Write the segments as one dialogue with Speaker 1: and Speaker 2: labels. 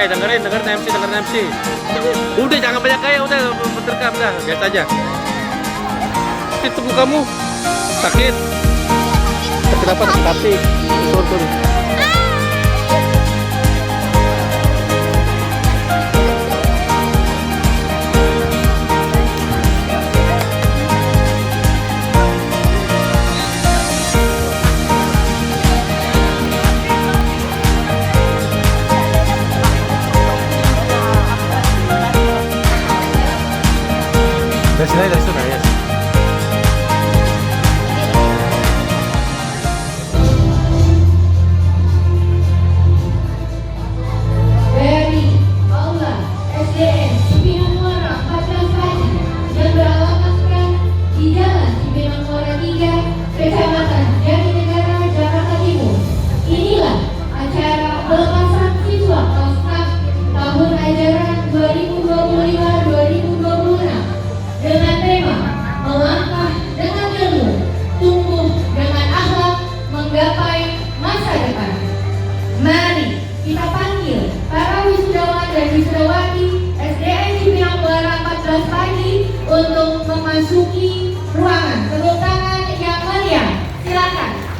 Speaker 1: dengerin MC, dengerin MC. Udah jangan banyak gaya, udah berterkam dah, biasa aja. Itu tubuh kamu sakit. Sakit apa? Sakit hati. Turun. Dari sana ya.
Speaker 2: Dari Aula SDN Cipinang Muara 14 Pagi yang beralamatkan di Jalan Cipinang Muara 3, Kecamatan Jatinegara, Jakarta Timur. Inilah acara pelepasan siswa kelas 6 tahun ajaran 2025-2026 dengan tema melangkah dengan ilmu, tumbuh dengan akhlak, menggapai masa depan. Mari kita panggil para wisudawan dan wisudawati SDN Cipinang Muara 14 Pagi untuk memasuki ruangan. Tepuk tangan yang meriah, silakan.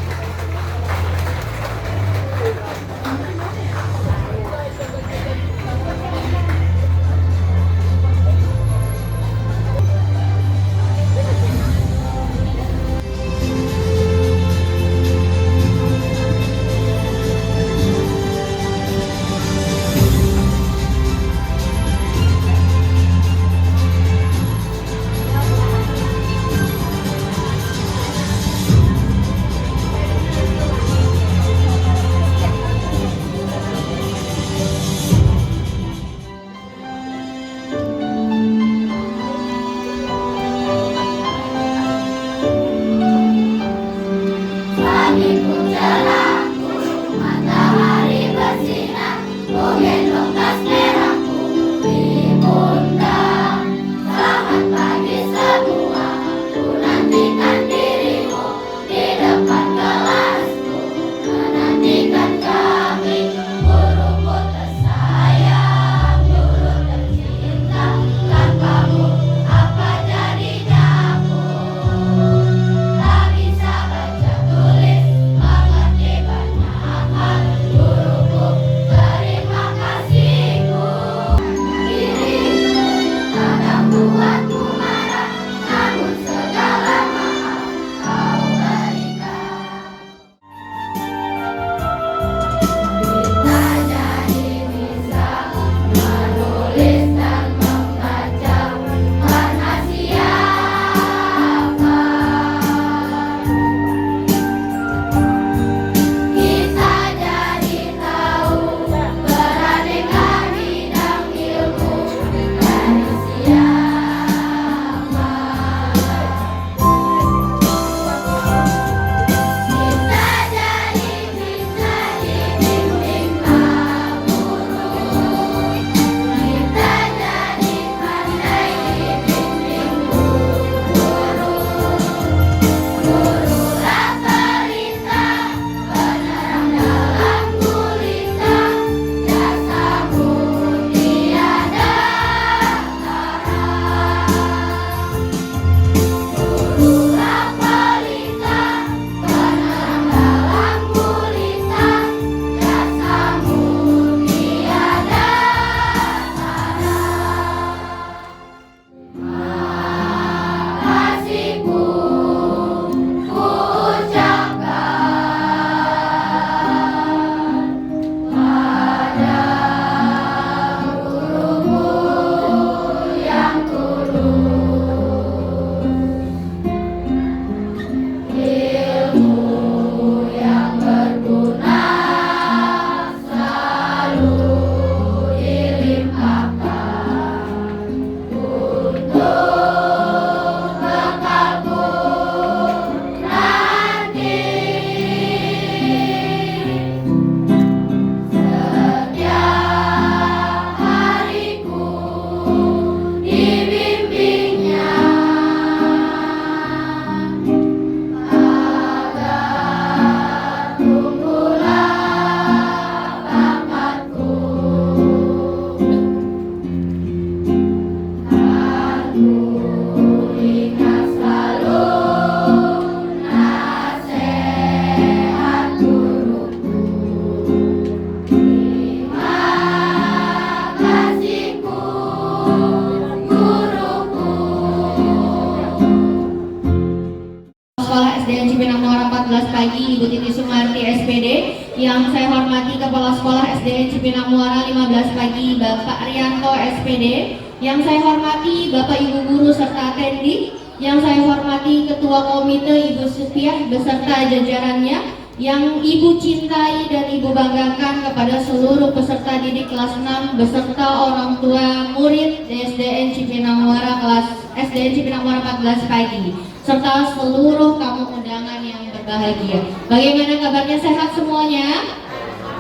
Speaker 2: pagi Ibu Titi Sumarti SPD. Yang saya hormati Kepala Sekolah SDN Cipinang Muara 15 pagi Bapak Rianto SPD. Yang saya hormati Bapak Ibu Guru serta atendi. Yang saya hormati Ketua Komite Ibu Supiah beserta jajarannya. Yang Ibu cintai dan Ibu banggakan kepada seluruh peserta didik kelas 6 beserta orang tua murid SDN Cipinang Muara kelas SDN Cipinang Muara 14 pagi serta seluruh tamu undangan yang berbahagia. Bagaimana kabarnya, sehat semuanya?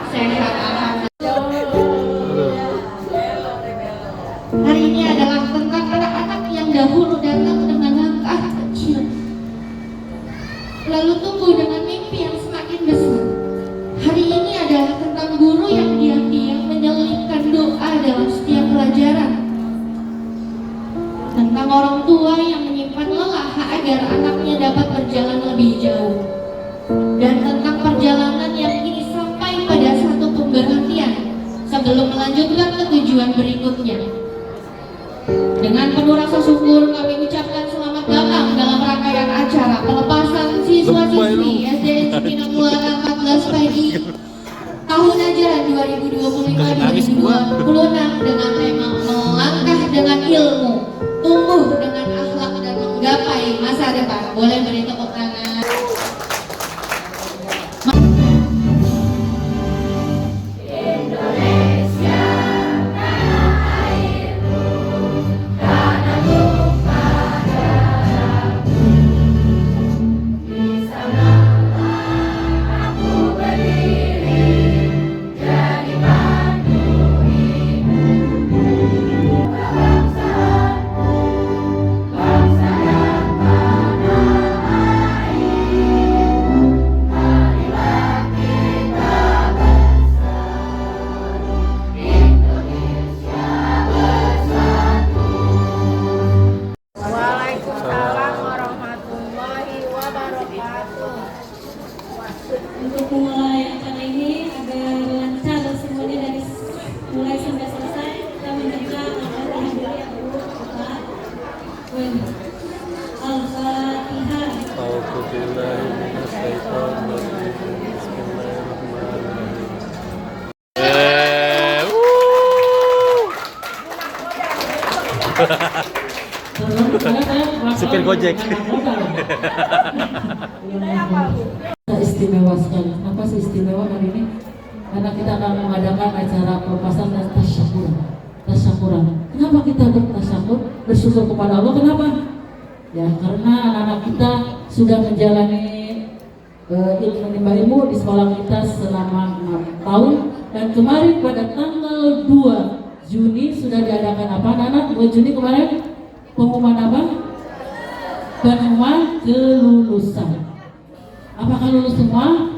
Speaker 2: Sehat, alhamdulillah. Hari ini adalah tentang anak-anak yang dahulu datang dengan langkah kecil lalu tumbuh dengan mimpi yang semakin besar. Hari ini adalah tentang guru yang diam-diam menyelipkan doa dalam setiap pelajaran. Tentang orang tua yang menyimpan lelah agar anaknya dapat berjalan lebih jauh. Dan tentang perjalanan yang kini sampai pada satu pemberhentian sebelum melanjutkan ke tujuan berikutnya. Dengan penuh rasa syukur kami ucapkan selamat datang dalam rangkaian acara pelepasan siswa-siswi SDN Cipinang Muara 14 pagi tahun ajaran 2025-2026 dengan tema melangkah dengan ilmu, tumbuh dengan akhlak dan menggapai masa depan. Boleh beri tepuk tangan.
Speaker 3: Untuk memulai acara ini agar lancar semuanya dari mulai sampai selesai, kita minta agar dihadiri yang berbakat. Al-Fatihah.
Speaker 1: Supir Gojek.
Speaker 4: Istimewa sekali. Kenapa sih istimewa hari ini? Karena kita akan mengadakan acara pelepasan dan tasyakuran. Kenapa kita bertasyakur? Bersyukur kepada Allah. Kenapa? Ya karena anak-anak kita sudah menjalani menimba ilmu di sekolah kita selama 6 tahun, dan kemarin pada tanggal 2 Juni sudah diadakan apa anak-anak? 2 Juni kemarin pengumuman apa? Pengumuman kelulusan. Apakah lulus semua?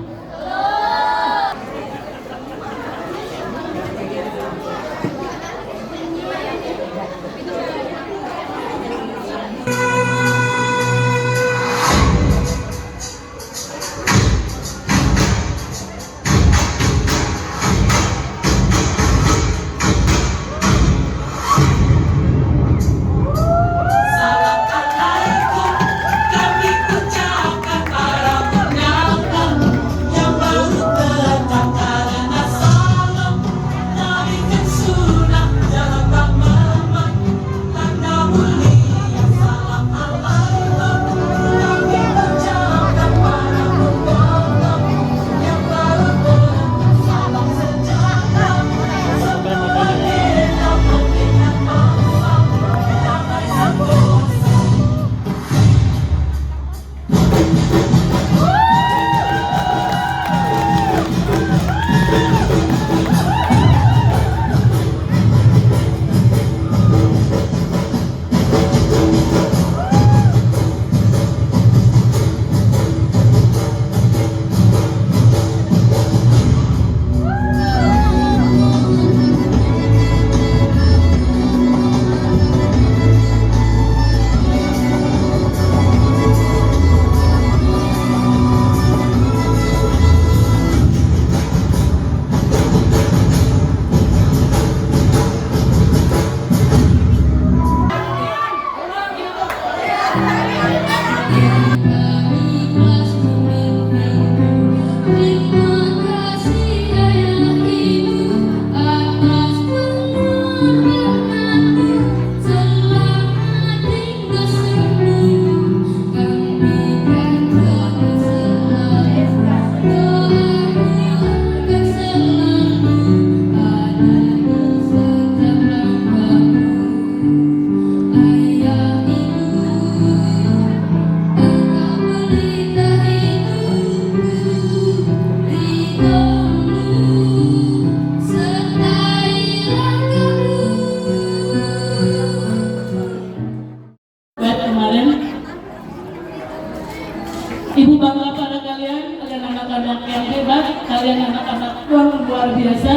Speaker 4: bangga pada kalian, kalian anak-anak yang hebat, kalian anak-anak luar biasa,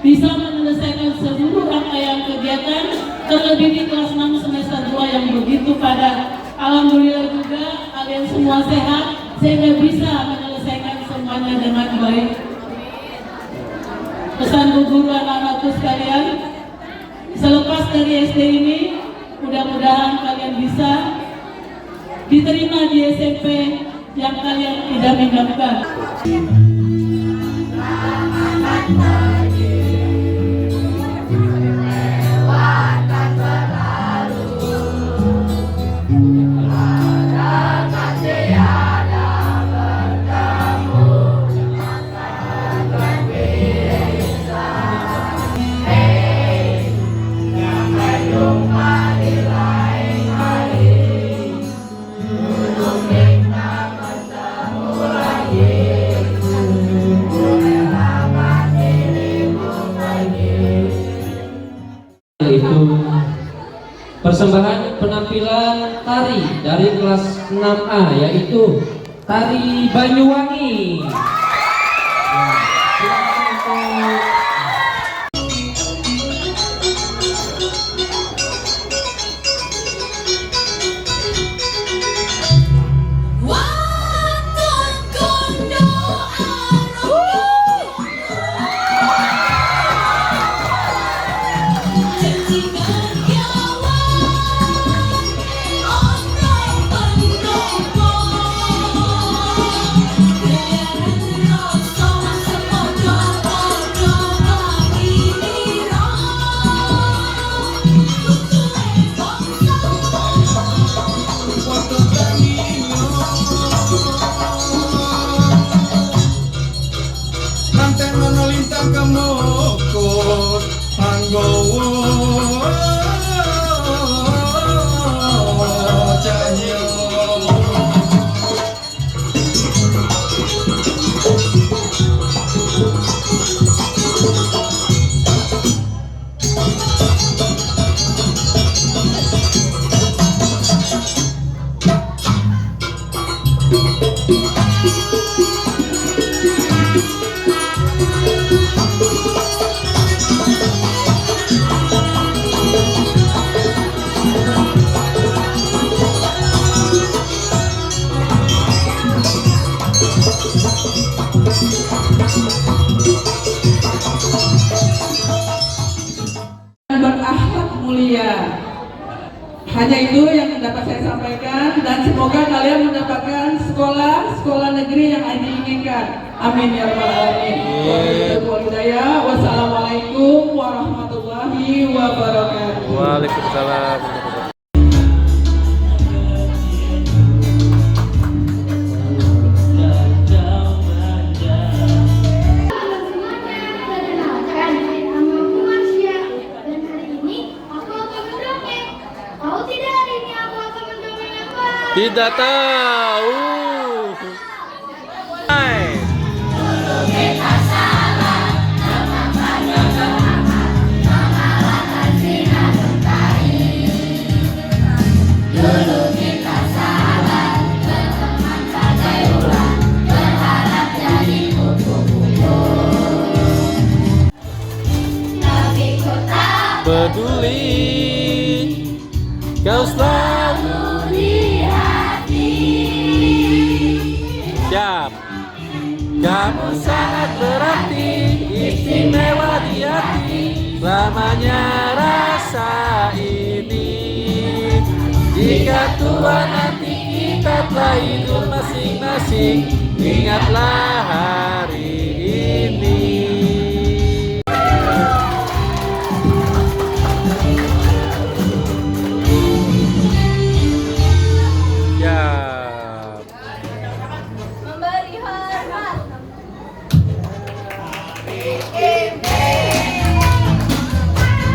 Speaker 4: bisa menyelesaikan seluruh rangkaian kegiatan, terlebih di kelas 6 semester 2 yang begitu padat. Alhamdulillah juga kalian semua sehat, sehingga bisa menyelesaikan semuanya dengan baik. Pesan Bu Guru anak-anakku sekalian, selepas dari SD ini, mudah-mudahan kalian bisa diterima di SMP yang kalian idam-idamkan.
Speaker 5: Itu persembahan penampilan tari dari kelas 6A, yaitu tari Banyuwangi.
Speaker 6: Berakhlak mulia. Hanya itu yang dapat saya sampaikan, dan semoga kalian mendapatkan sekolah negeri yang diinginkan. Amin ya rabbal alamin. Wassalamualaikum warahmatullahi wabarakatuh.
Speaker 1: Waalaikumsalam. Tidak tahu. Hai. Peduli, kau selalu di hati. Siap. Kamu sangat berarti, istimewa di hati, selamanya rasa ini. Jika tua nanti kita telah hidup masing-masing, ingatlah hari ini.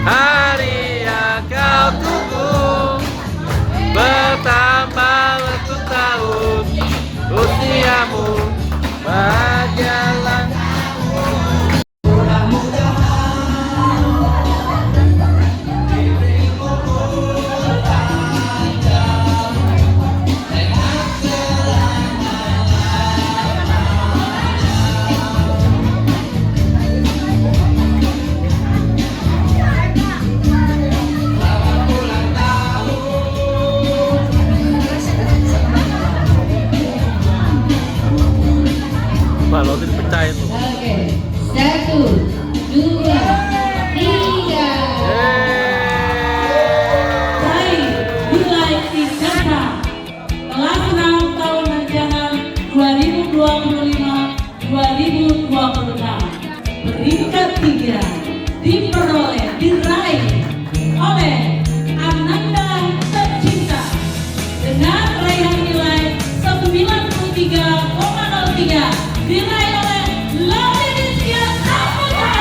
Speaker 1: Hari yang kau tunggu bertambah 1 tahun usiamu, bahagia
Speaker 3: ketiga diperoleh diraih oleh Ananda Tercinta dengan raihan nilai 93,03 diraih oleh Loli Rizkia Saputra.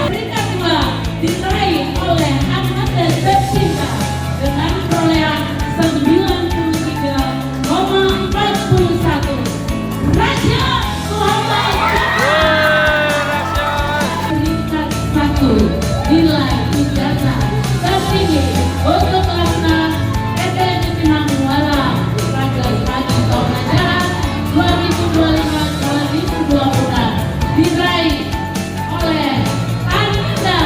Speaker 3: Peringkat kedua diraih oleh Ananda Tercinta dengan perolehan 93,41. Raja Muhammad peringkat 1 nilai ijazah tertinggi untuk kelas 6 SD Cipinang Muara pada pagi tahun ajaran 2025-2026 diraih oleh Ananda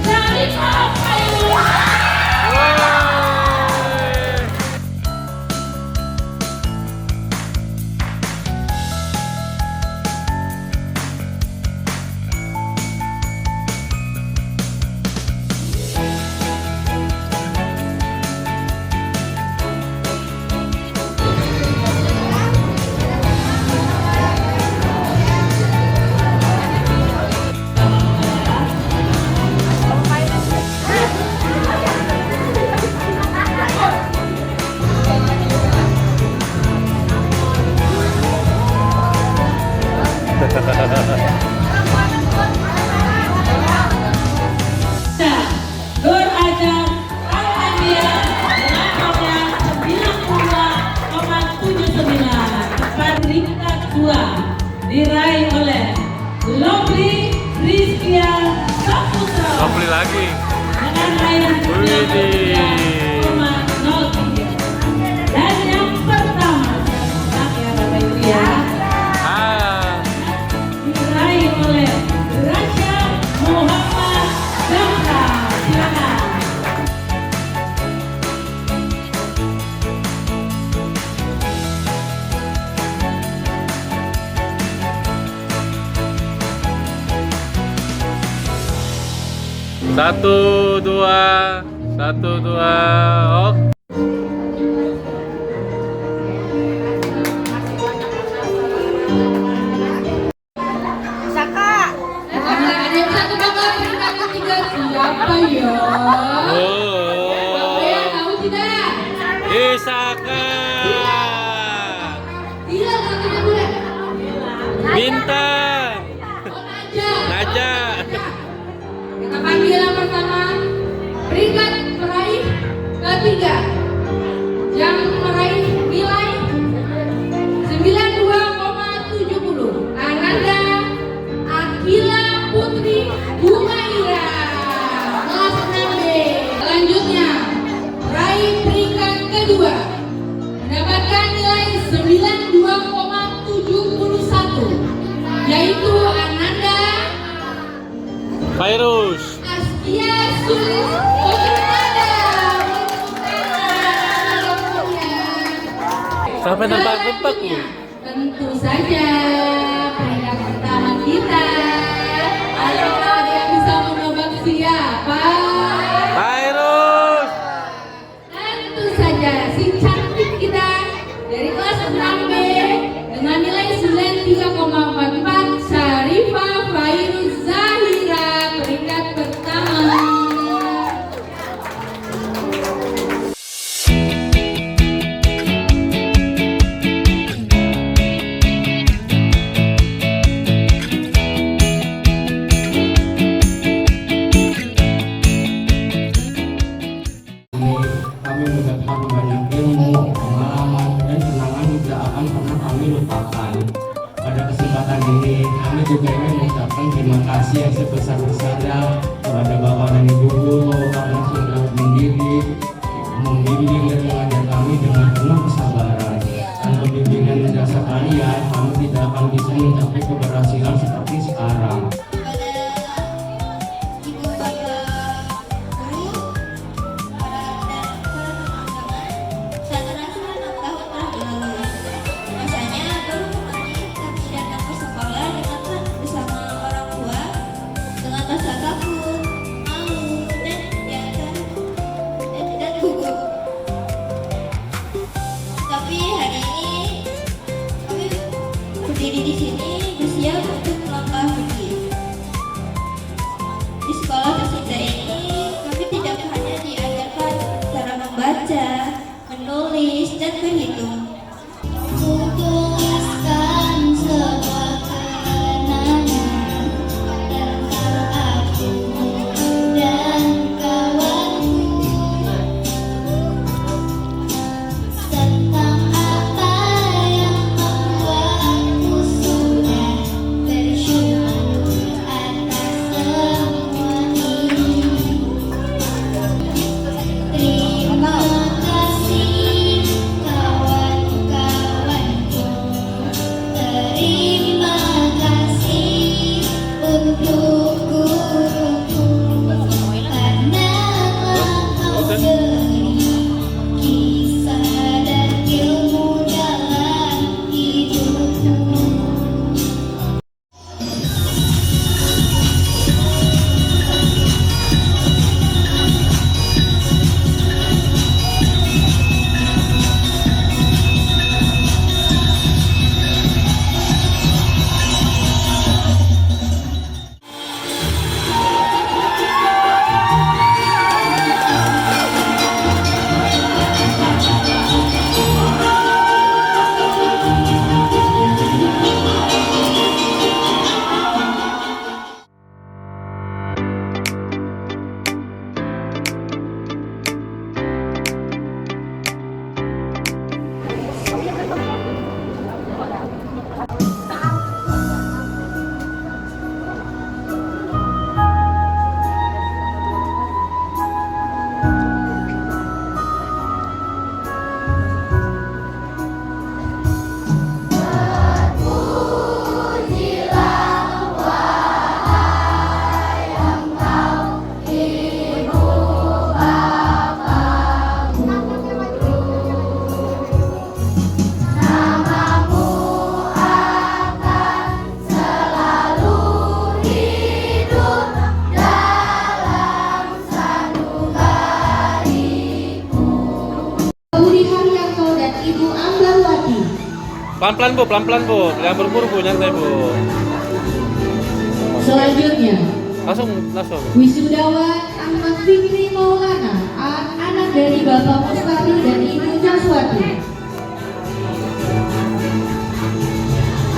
Speaker 3: Syarifah Fairuz. Nur Ajar Al-Andia dengan perolehan 92,79. Tempat peringkat 2 diraih oleh Lobli Rizkia Saputra
Speaker 1: Beli lagi.
Speaker 3: dengan raihan 93,03. Dan yang pertama, ya Bapak Ibu ya, diraih oleh Raja Muhammad Zahra. Silakan.
Speaker 1: Satu dua, ok.
Speaker 2: Ada yang satu bakal peringkat ketiga siapa ya? Bapak ya tahu tidak?
Speaker 1: Isaka,
Speaker 2: Dia satunya bulan.
Speaker 1: Bintang, Naja.
Speaker 2: Kita panggil yang pertama, peringkat meraih ketiga yang meraih nilai 92,70 Ananda Akila Putri Humaira kelas 6B. Selanjutnya meraih peringkat kedua mendapatkan nilai 92,71 yaitu Ananda
Speaker 1: Fairuz.
Speaker 2: Askia Sulis Putrinada.
Speaker 1: Sampai nebak-nebak lu.
Speaker 2: Tentu saja peringkat pertama kita. Apakah ada yang bisa menebak siapa?
Speaker 1: Fairuz.
Speaker 2: Tentu saja si cantik kita dari kelas 6B dengan nilai 93,44 Syarifah Fairuz Zahira peringkat pertama.
Speaker 7: Kami mendapatkan banyak ilmu, pengalaman, dan kenangan yang tidak akan pernah kami lupakan. Pada kesempatan ini, kami juga ingin mengucapkan terima kasih yang sebesar-besarnya kepada Bapak dan Ibu Guru karena sudah mendidik, membimbing dan mengajar kami dengan penuh kesabaran. Tanpa bimbingan dan jasa kalian, kami tidak akan bisa mencapai keberhasilan seperti sekarang.
Speaker 8: Tapi hari ini kami berdiri di sini bersiap untuk melangkah sudah berhitung. Kutuliskan sebuah kenangan tentang aku dan kawanku, tentang apa yang membuatku sudah bersyukur atas semua ini. Terima kasih kawan-kawanku, terima kasih untuk guruku, karena kau beri kisah dan ilmu dalam hidupku.
Speaker 2: Budi Haryanto dan Ibu Ambarwati.
Speaker 1: Pelan-pelan Bu, pelan-pelan Bu. Jangan buru-buru Bu, nyantai Bu.
Speaker 2: Selanjutnya,
Speaker 1: Langsung.
Speaker 2: wisudawan Ahmad Fikri Maulana, anak dari Bapak Mustaqil dan Ibu Jaswati.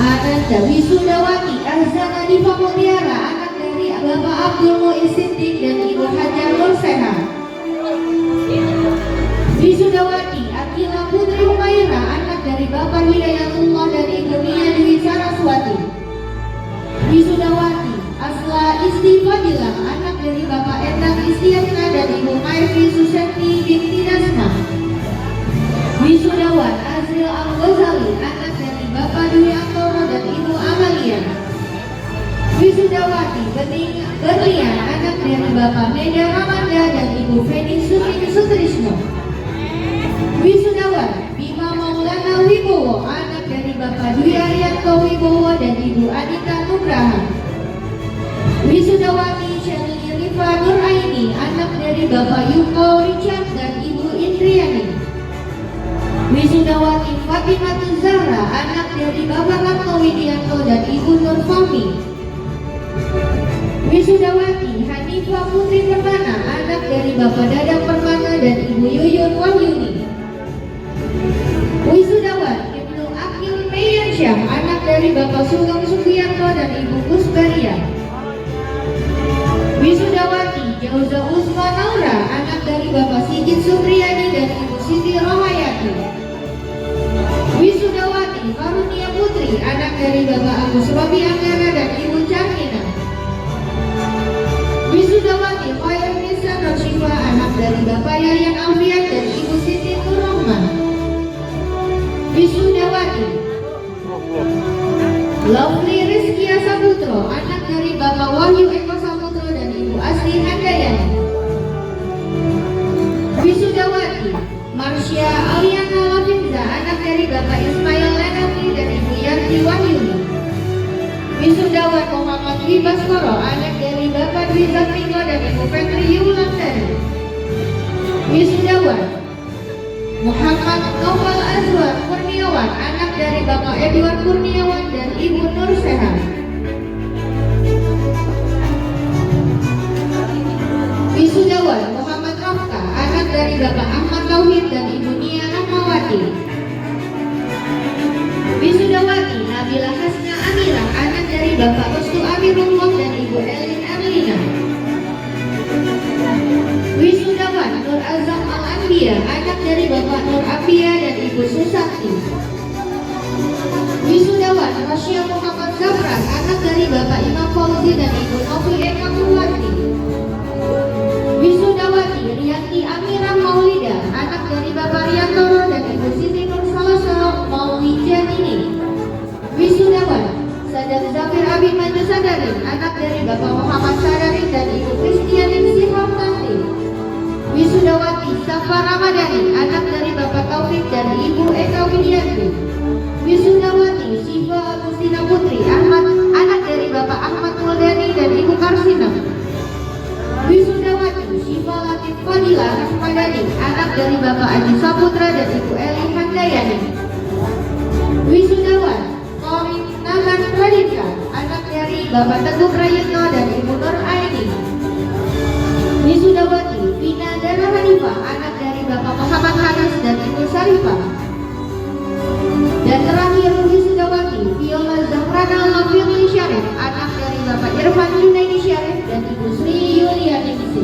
Speaker 2: Ananda Wisudawati Ahzana Diva Mutiara, anak dari Bapak Abdul Muiz Siddiq dan Ibu Hajar Nur Sehat. Wisudawati Akila Putri Humaira, anak dari Bapak Hidayatullah dan Ibu Nia Dwi Saraswati. Wisudawati Asla Isti Fadila, anak dari Bapak Endang Istiatna dan Ibu Maifi Susanti binti Nasma. Wisudawan Azril Al-Ghazali, anak dari Bapak Dwi Antoro dan Ibu Amalia. Wisudawati Berlian, anak dari Bapak Meda Ramanda dan Ibu Feni Sutrisno. Wisudawan Bima Maulana Wibowo, anak dari Bapak Dwi Arianto Wibowo dan Ibu Anita Nugraha. Wisudawati Shelly Rifa Nuraini, anak dari Bapak Yuko Richard dan Ibu Indriani. Wisudawati Fatimah Zahra, anak dari Bapak Ratno Widianto dan Ibu Nur Fahmi. Wisudawati Hanifah Putri Permana, anak dari Bapak Dadang Permana dan Ibu Yuyun Wahyuni. Wisudawan Ibnu Akil Meyansyah, anak dari Bapak Sugeng Sugiyanto dan Ibu Kusbaria. Wisudawati Jauza Usman Naura, anak dari Bapak Sigit Supriyadi dan Ibu Siti Rohayati. Wisudawati Karunia Putri, anak dari Bapak Agus Robi Anggara dan Ibu Carmina. Wisudawati Khairunisa Nursifa, anak dari Bapak Yayan Alfian dan Ibu Siti Nurrahman. Wisudawati Lovely Rizkia Saputro, anak dari Bapak Wahyu Eko Saputro dan Ibu Asti Handayani. Wisudawati Marsha Aliana Lafinza, anak dari Bapak Ismail Lanafi dan Ibu Yarti Wahyuni. Wisudawan Muhammad Dwi Baskoro, anak dari Bapak Dwi Zapingo dan Ibu Fetri Yulandari. Wisudawan Muhammad Novel Azwar Kurniawan, anak dari Bapak Edward Kurniawan dan Ibu Nur Sehat. Wisudawan Muhammad Rafka, anak dari Bapak Ahmad Tauhid dan Ibu Nia Rahmawati. Bapak Restu Amirullah dan Ibu Elin Erlina. Wisudawan Nur Azam Al-Anbiya, anak dari Bapak Nur Abia dan Ibu Susati. Wisudawan Rasya Muhammad Zafran, anak dari Bapak Imam Fauzi dan Ibu Novi Eka Purwati. Wisudawati Rianti Amirah Maulida, anak dari Bapak Riantoro dan Ibu Siti Nur Salasa Maulijanini. Wisudawan Sadar Zafir Abi Maju Sadari, anak dari Bapak Muhammad Sadari dan Ibu Kristianin Sihartanti. Wisudawati Safa Ramadhani, anak dari Bapak Taufik dan Ibu Eka Widianti. Wisudawati Siva Agustina Putri Ahmad, anak dari Bapak Ahmad Muldani dan Ibu Karsina. Wisudawati Siva Latif Fadila Rahmadani, anak dari Bapak Aji Saputra dan Ibu Eli Handayani. Wisudawan Korin Nahan Radika, anak dari Bapak Teguh Prayitno dan Ibu Nur Aini. Wisudawati Vina Dara Hanifah, anak dari Bapak Muhammad Hanas dan Ibu Sarifah. Dan terakhir Wisudawati Viola Zahrana Lafirli Syarif, anak dari Bapak Irfan Junaidi Syarif dan Ibu Sri Yuliani Nisi.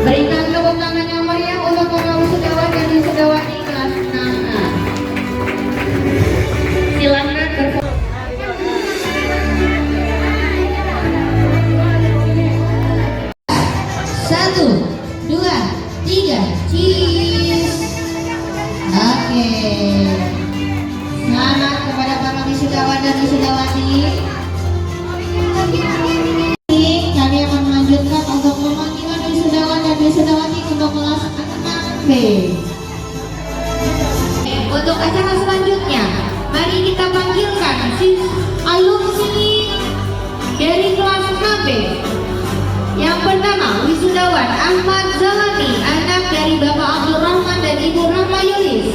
Speaker 2: Berikan tepuk tangan yang meriah untuk para wisudawan dan wisudawati kelas 6A. Silakan berfoto. 1, 2, 3, cheese. Oke. Selamat kepada para wisudawan dan wisudawati. Kami akan melanjutkan untuk pemanggilan wisudawan dan wisudawati untuk kelas 6B. Untuk acara selanjutnya, mari kita panggilkan alumni dari kelas 6B. Yang pertama, wisudawan Ahmad Zalani, anak dari Bapak Abdul Rahman dan Ibu Rahma Yulis.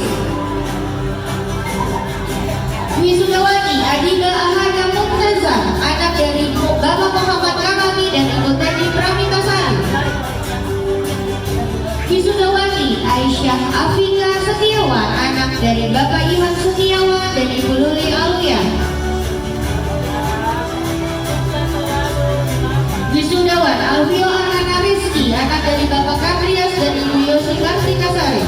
Speaker 2: Wisudawati Adiga Ahada Muntazam, anak dari Bapak Muhammad Karami dan Ibu Teddy Pramitasari. Wisudawati Aisyah Afika Setiawan, anak dari Bapak Iwan Setiawan dan Ibu Luli Aluya. Wisudawan Alvio Arana Rizki, anak dari Bapak Kaprias dan Ibu Yosi Kartikasari.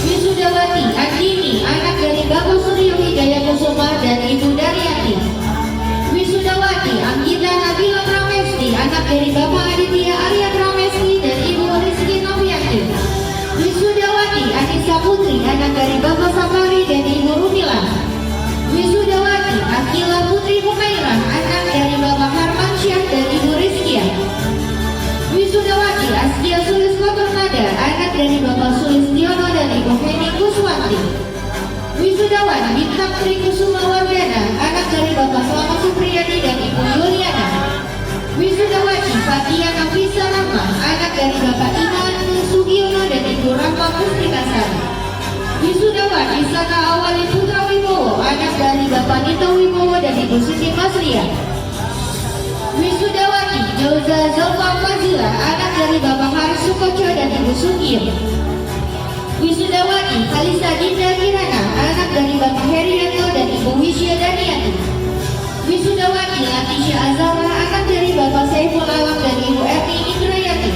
Speaker 2: Wisudawati Andini, anak dari Bapak Suryo Hidayat Kusuma dan Ibu Daryati. Wisudawati Anggita Nabila Pramesti, anak dari Bapak Aditya Arya Pramesti dan Ibu Rizki Novianti. Wisudawati Anissa Putri, anak dari Bapak Safari dan Ibu Rumila. Wisudawati Akila Putri Mukairah, anak dari Bapak Harmansyah dan Ibu Rizkia. Wisudawati Askia Suliskotur Nada, anak dari Bapak Sulistiono dan Ibu Heni Kuswanti. Wisudawan Bintang Tri Kusuma Wardana, anak dari Bapak Selamat Supriyadi dan Ibu Yuliana. Wisudawati Fatia Nafisa Rahma, anak dari Bapak Iman Sugiono dan Ibu Rahma Mustikasari. Wisudawan Isana Awali Putra Wibowo, anak dari Bapak Nito Wibowo dan Ibu Siti Maslia. Wisudawati Jauza Zalfa Fazila, anak dari Bapak Haris Sukoco dan Ibu Sugio. Wisudawati Kalisa Dinda Kirana, anak dari Bapak Herianto dan Ibu Wisya Daniati. Wisudawati Latisha Azara, anak dari Bapak Saiful Alam dan Ibu Erni Indrayati.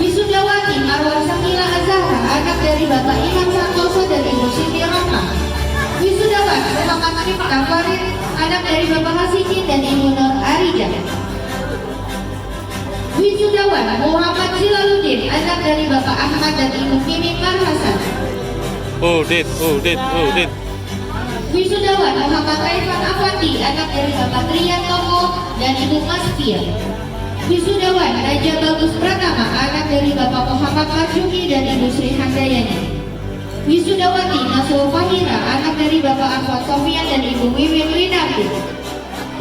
Speaker 2: Wisudawati Marwah Sakila Azhara, anak dari Bapak Imam Santoso dan Ibu Siti Rahma. Wisudawan Muhammad Miftah Farid, anak dari Bapak Hasidin dan Ibu Nur Arija. Wisudawan Muhammad Zilaludin, anak dari Bapak Ahmad dan Ibu Mimin Marhasan.
Speaker 1: Udit.
Speaker 2: Wisudawan Muhammad Raifan Afandi, anak dari Bapak Trian Tomo dan Ibu Masfia. Wisudawan Raja Bagus Pratama, anak dari Bapak Muhammad Marjuki dan Ibu Sri Handayani. Wisudawati Nasrul Fahira, anak dari Bapak Ahmad Sofian dan Ibu Wiwin Winarti.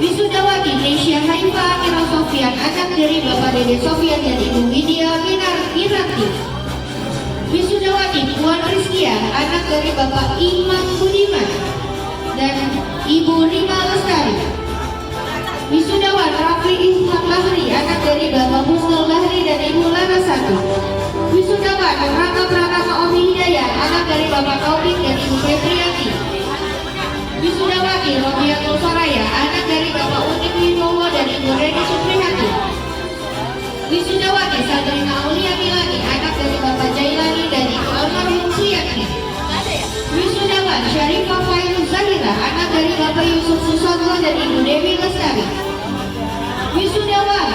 Speaker 2: Wisudawati Nesya Haifa Amira Sofian, anak dari Bapak Dede Sofian dan Ibu Widya Wiranti. Wisudawati Puan Rizkia, anak dari Bapak Imam Budiman dan Ibu Rima Lestari. Wisudawan Rafli Ishak Bahri, anak dari Bapak Husnul Bahri dan Ibu Larasati. Wisudawan Raka Pratama Omi Hidayat, anak dari Bapak Taufik dan Ibu Febrianti. Wisudawati Robiatul Soraya, anak dari Bapak Unik Wibowo dan Ibu Reni Supriyati. Wisudawati Sabrina Aulia Milani, anak dari Bapak Jailani dan Ibu almarhum Suyati. Wisudawan Syarifah Fairuz Zahira, anak dari Bapak Yusuf Susanto dan Ibu Dewi Lestari. Wisudawan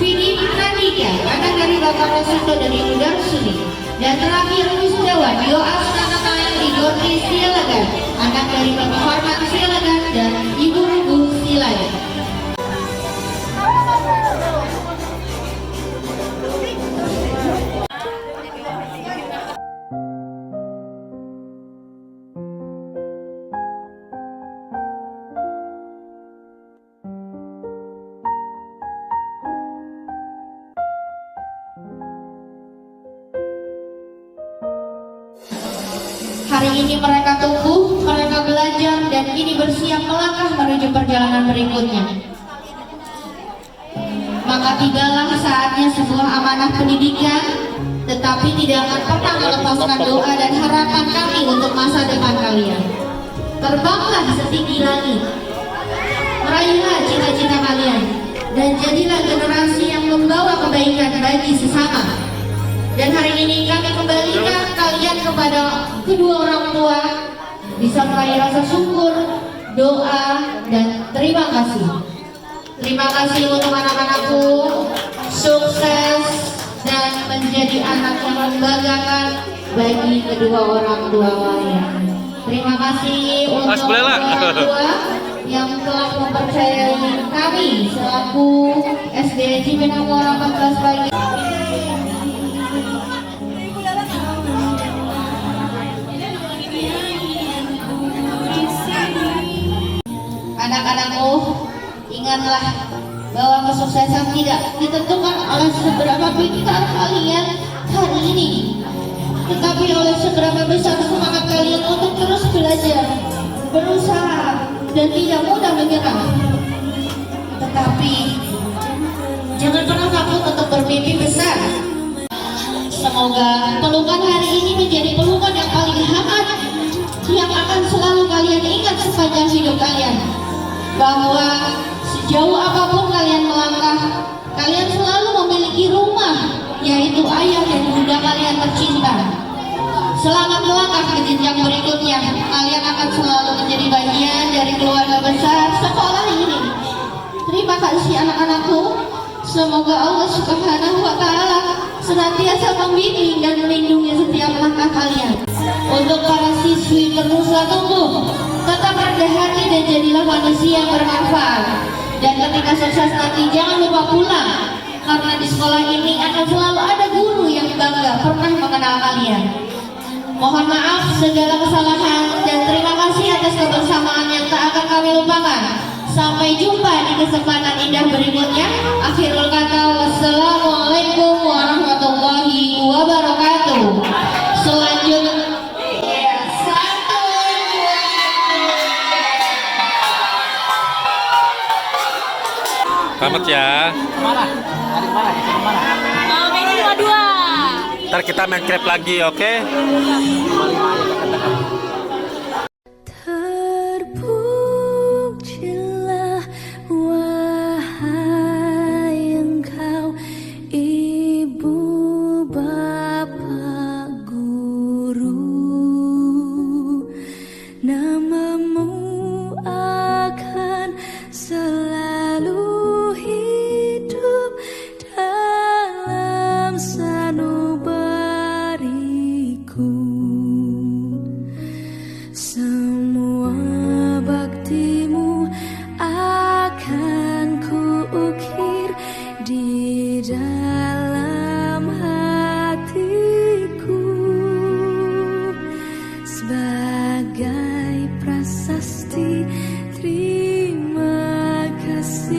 Speaker 2: Vidi Pranidya, anak dari Bapak Rosanto dan Ibu Darsuni. Dan terakhir wisudawan Yoas Tanatayani Gordi Silagan, anak dari Bapak Hormat Silagan dan Ibu Rubuh Silagan. Hari ini mereka tumbuh, mereka belajar, dan kini bersiap melangkah menuju perjalanan berikutnya. Maka tibalah saatnya sebuah amanah pendidikan, tetapi tidak akan pernah melepaskan doa dan harapan kami untuk masa depan kalian. Terbanglah setinggi langit, meraihlah cita-cita kalian, dan jadilah generasi yang membawa kebaikan bagi sesama. Dan hari ini kami kembalikan kalian kepada kedua orang tua, bisa meraih rasa syukur, doa, dan terima kasih. Terima kasih untuk anak-anakku, sukses dan menjadi anak yang membanggakan bagi kedua orang tua kalian. Terima kasih untuk kedua orang tua yang telah mempercayai kami selaku SD Cipinang 14 pagi. Anak-anakku, ingatlah bahwa kesuksesan tidak ditentukan oleh seberapa pintar kalian hari ini, tetapi oleh seberapa besar semangat kalian untuk terus belajar, berusaha, dan tidak mudah menyerah. Tetapi jangan pernah takut untuk bermimpi besar. Semoga pelukan hari ini menjadi pelukan yang paling hangat, yang akan selalu kalian ingat sepanjang hidup kalian. Bahwa sejauh apapun kalian melangkah, kalian selalu memiliki rumah, yaitu ayah dan bunda kalian tercinta. Selamat melangkah ke jenjang berikutnya. Kalian akan selalu menjadi bagian dari keluarga besar sekolah ini. Terima kasih anak-anakku. Semoga Allah Subhanahu wa Ta'ala senantiasa membimbing dan melindungi setiap langkah kalian. Untuk para siswi teruslah tumbuh, tetap rendah hati dan jadilah manusia yang bermanfaat. Dan ketika sukses nanti jangan lupa pulang, karena di sekolah ini akan selalu ada guru yang bangga pernah mengenal kalian. Mohon maaf segala kesalahan dan terima kasih atas kebersamaan yang tak akan kami lupakan. Sampai jumpa di kesempatan indah berikutnya. Akhirul kata, wassalamualaikum warahmatullahi wabarakatuh. Selanjutnya
Speaker 1: selamat ya.
Speaker 3: Ini 22.
Speaker 1: Ntar kita main krep lagi, oke?
Speaker 8: Terpujilah wahai engkau, ibu bapa guru, namamu akan selalu hidup dalam sanubariku. Semua baktimu akan kuukir di dalam hatiku sebagai prasasti. Terima kasih.